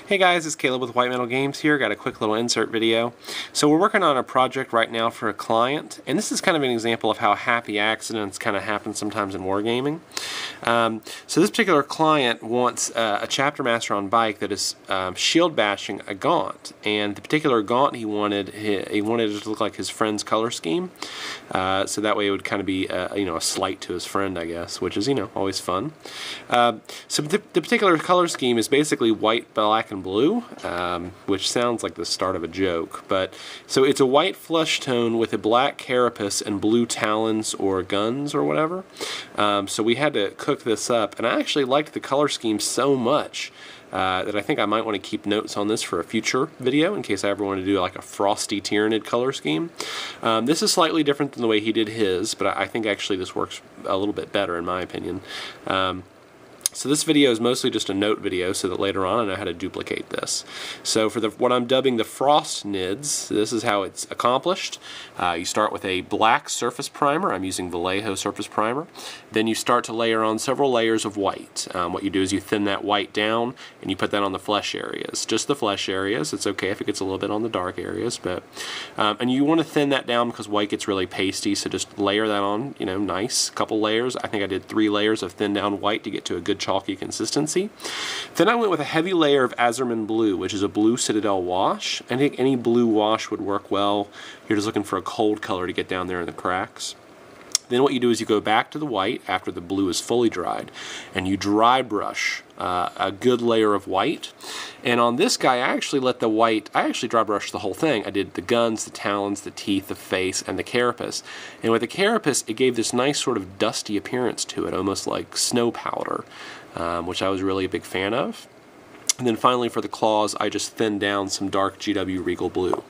Hey guys, it's Caleb with White Metal Games here. Got a quick little insert video. So we're working on a project right now for a client, and this is kind of an example of how happy accidents kind of happen sometimes in wargaming. So this particular client wants a chapter master on bike that is shield bashing a gaunt, and the particular gaunt he wanted it to look like his friend's color scheme. So that way it would kind of be a slight to his friend, I guess, which is always fun. So the particular color scheme is basically white, black, and blue, which sounds like the start of a joke. But so it's a white flesh tone with a black carapace and blue talons or guns or whatever. So we had to cook this up, and I actually liked the color scheme so much that I think I might want to keep notes on this for a future video in case I ever want to do like a frosty Tyranid color scheme. This is slightly different than the way he did his, but I think actually this works a little bit better in my opinion. So this video is mostly just a note video so that later on I know how to duplicate this. So for what I'm dubbing the Frost Nids, this is how it's accomplished. You start with a black surface primer. I'm using Vallejo surface primer. Then you start to layer on several layers of white. What you do is you thin that white down and you put that on the flesh areas. Just the flesh areas. It's okay if it gets a little bit on the dark areas, but and you want to thin that down because white gets really pasty, so just layer that on, nice. Couple layers. I think I did 3 layers of thin down white to get to a good chalky consistency. Then I went with a heavy layer of Azerman blue, which is a blue Citadel wash. I think any blue wash would work well. You're just looking for a cold color to get down there in the cracks. Then what you do is you go back to the white after the blue is fully dried, and you dry brush a good layer of white. And on this guy, I actually dry brushed the whole thing. I did the guns, the talons, the teeth, the face, and the carapace. And with the carapace, it gave this nice sort of dusty appearance to it, almost like snow powder, which I was really a big fan of. And then finally for the claws, I just thinned down some dark GW Regal Blue.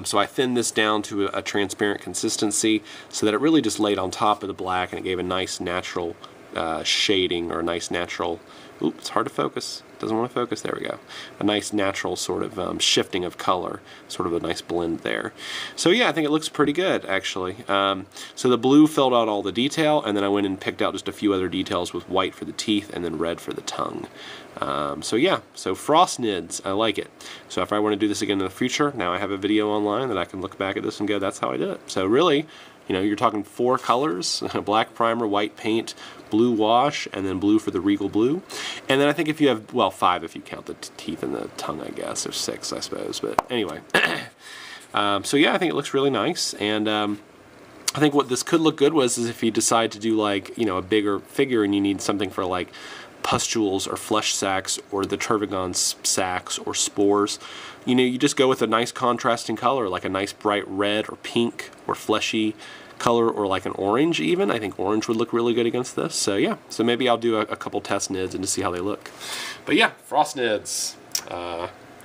So I thinned this down to a transparent consistency so that it really just laid on top of the black, and it gave a nice natural shading, or a nice natural, oops, it's hard to focus. Doesn't want to focus. There we go. A nice natural sort of shifting of color, sort of a nice blend there. So yeah, I think it looks pretty good actually. So the blue filled out all the detail, and then I went and picked out just a few other details with white for the teeth and then red for the tongue. So yeah, so Frost Nids, I like it. So if I want to do this again in the future, now I have a video online that I can look back at this and go, that's how I did it. So really, you're talking 4 colors: black primer, white paint, blue wash, and then blue for the Regal Blue. And then I think if you have, well, 5 if you count the teeth and the tongue, I guess, or 6, I suppose. But anyway, so yeah, I think it looks really nice. And I think what this could look good is if you decide to do like, a bigger figure and you need something for like pustules or flesh sacs or the Tervigon sacs or spores, you just go with a nice contrasting color, like a nice bright red or pink or fleshy color, or like an orange even. I think orange would look really good against this. So yeah, so maybe I'll do a couple test nids and to see how they look. But yeah, Frost Nids.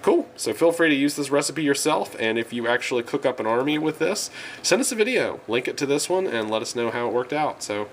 Cool. So feel free to use this recipe yourself, and if you actually cook up an army with this, send us a video. Link it to this one and let us know how it worked out. So